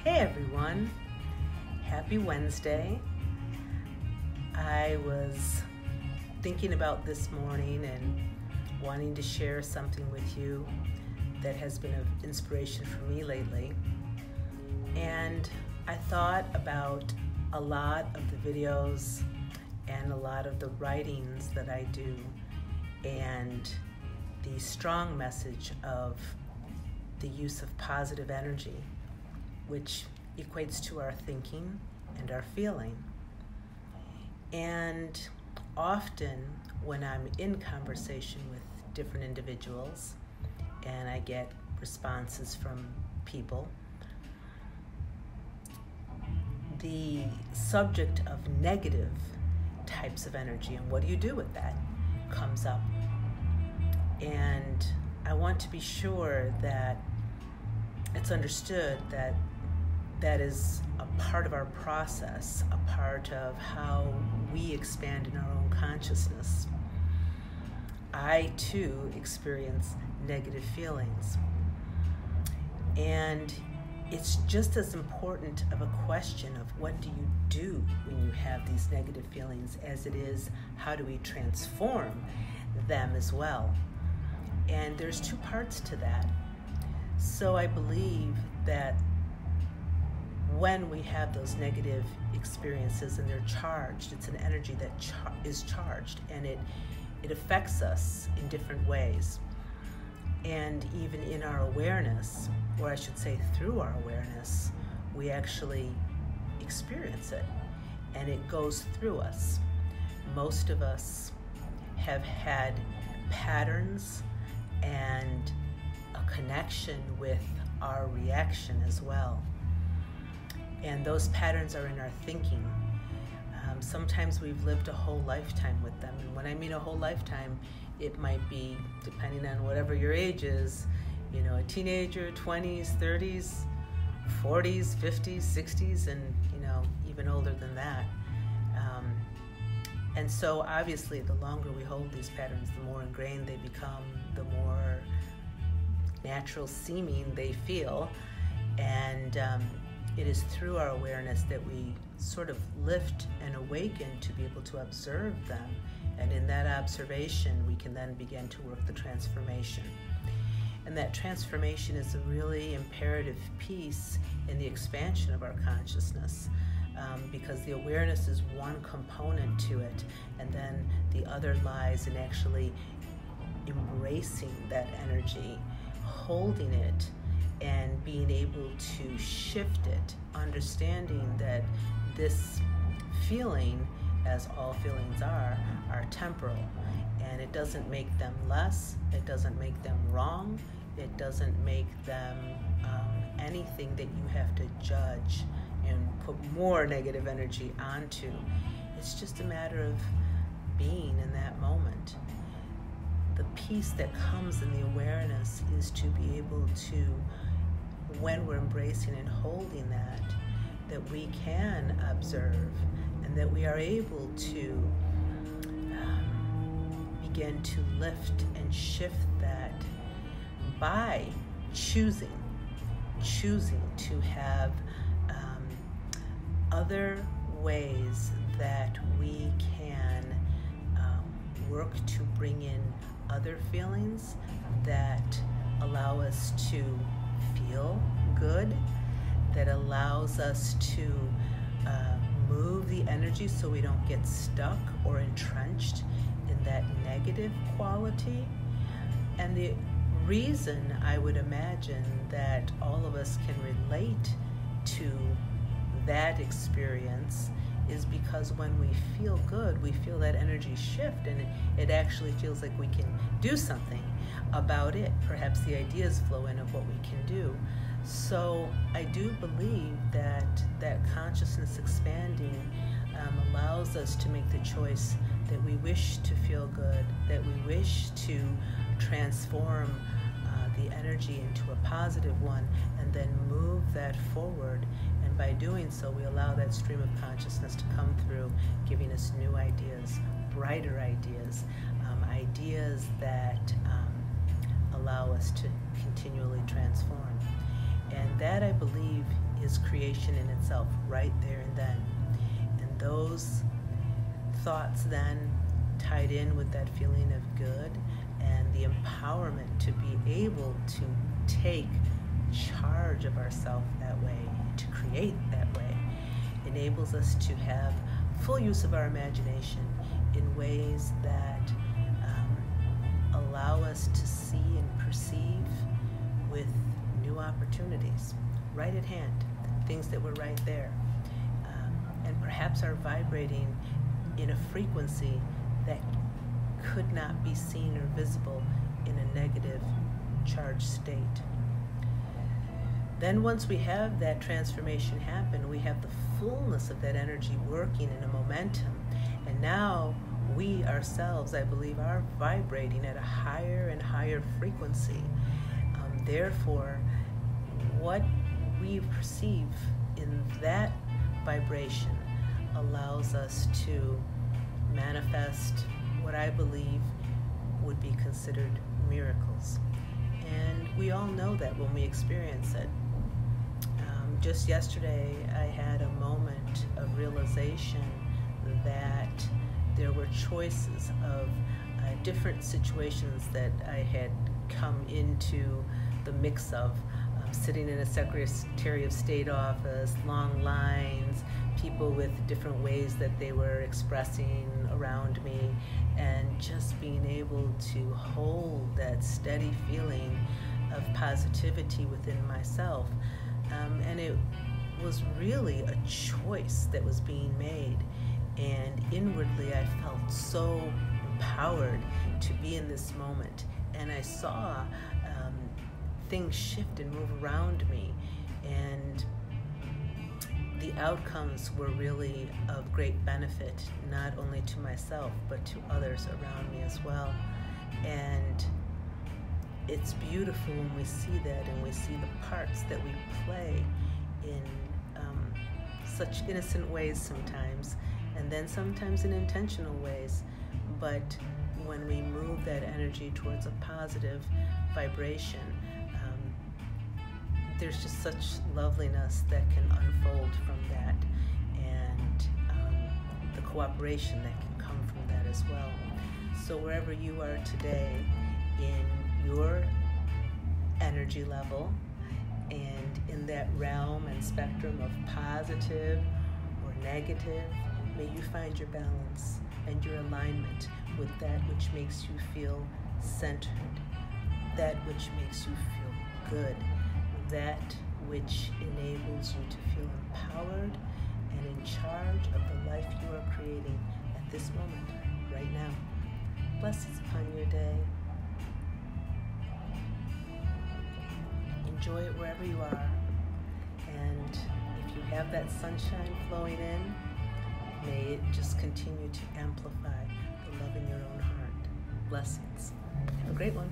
Hey everyone, happy Wednesday. I was thinking about this morning and wanting to share something with you that has been of inspiration for me lately. And I thought about a lot of the videos and a lot of the writings that I do and the strong message of the use of positive energy, which equates to our thinking and our feeling. And often when I'm in conversation with different individuals and I get responses from people, the subject of negative types of energy and what do you do with that comes up. And I want to be sure that it's understood that that is a part of our process, a part of how we expand in our own consciousness. I too experience negative feelings. And it's just as important of a question of what do you do when you have these negative feelings as it is how do we transform them as well. And there's two parts to that. So I believe that when we have those negative experiences and they're charged, it's an energy that is charged, and it affects us in different ways. And even in our awareness, or I should say through our awareness, we actually experience it, and it goes through us. Most of us have had patterns and a connection with our reaction as well. And those patterns are in our thinking. Sometimes we've lived a whole lifetime with them. And when I mean a whole lifetime, it might be, depending on whatever your age is, a teenager, 20s, 30s, 40s, 50s, 60s, and, even older than that. And so obviously the longer we hold these patterns, the more ingrained they become, the more natural seeming they feel. And it is through our awareness that we sort of lift and awaken to be able to observe them. And in that observation, we can then begin to work the transformation. And that transformation is a really imperative piece in the expansion of our consciousness, because the awareness is one component to it, and then the other lies in actually embracing that energy, holding it, and being able to shift it, understanding that this feeling, as all feelings are temporal, and it doesn't make them less, it doesn't make them wrong, it doesn't make them anything that you have to judge and put more negative energy onto. It's just a matter of being in that moment. The peace that comes in the awareness is to be able to, when we're embracing and holding that we can observe and that we are able to begin to lift and shift that by choosing to have other ways that we can work to bring in other feelings that allow us to feel good, that allows us to move the energy so we don't get stuck or entrenched in that negative quality. And the reason I would imagine that all of us can relate to that experience is because when we feel good, we feel that energy shift, and it actually feels like we can do something about it. Perhaps the ideas flow in of what we can do. So I do believe that consciousness expanding allows us to make the choice that we wish to feel good, that we wish to transform the energy into a positive one, and then move that forward. And by doing so, we allow that stream of consciousness to come through, giving us new ideas, brighter ideas, ideas that allow us to continually transform. And that, I believe, is creation in itself, right there and then. And those thoughts then tied in with that feeling of good and the empowerment to be able to take charge of ourselves that way, to create that way, enables us to have full use of our imagination in ways that allow us to see and perceive with new opportunities right at hand, things that were right there, and perhaps are vibrating in a frequency that could not be seen or visible in a negative charged state. Then once we have that transformation happen, we have the fullness of that energy working in a momentum, and now we ourselves, I believe, are vibrating at a higher and higher frequency. Therefore, what we perceive in that vibration allows us to manifest what I believe would be considered miracles. And we all know that when we experience it. Just yesterday, I had a moment of realization that there were choices of different situations that I had come into the mix of, sitting in a Secretary of State office, long lines, people with different ways that they were expressing around me, and just being able to hold that steady feeling of positivity within myself. And it was really a choice that was being made. And inwardly, I felt so empowered to be in this moment. And I saw things shift and move around me. And the outcomes were really of great benefit, not only to myself, but to others around me as well. And it's beautiful when we see that, and we see the parts that we play in such innocent ways sometimes, and then sometimes in intentional ways. But when we move that energy towards a positive vibration, there's just such loveliness that can unfold from that, and the cooperation that can come from that as well. So wherever you are today in your energy level and in that realm and spectrum of positive or negative, may you find your balance and your alignment with that which makes you feel centered, that which makes you feel good, that which enables you to feel empowered and in charge of the life you are creating at this moment, right now. Blessings upon your day. Enjoy it wherever you are. And if you have that sunshine flowing in, may it just continue to amplify the love in your own heart. Blessings. Have a great one.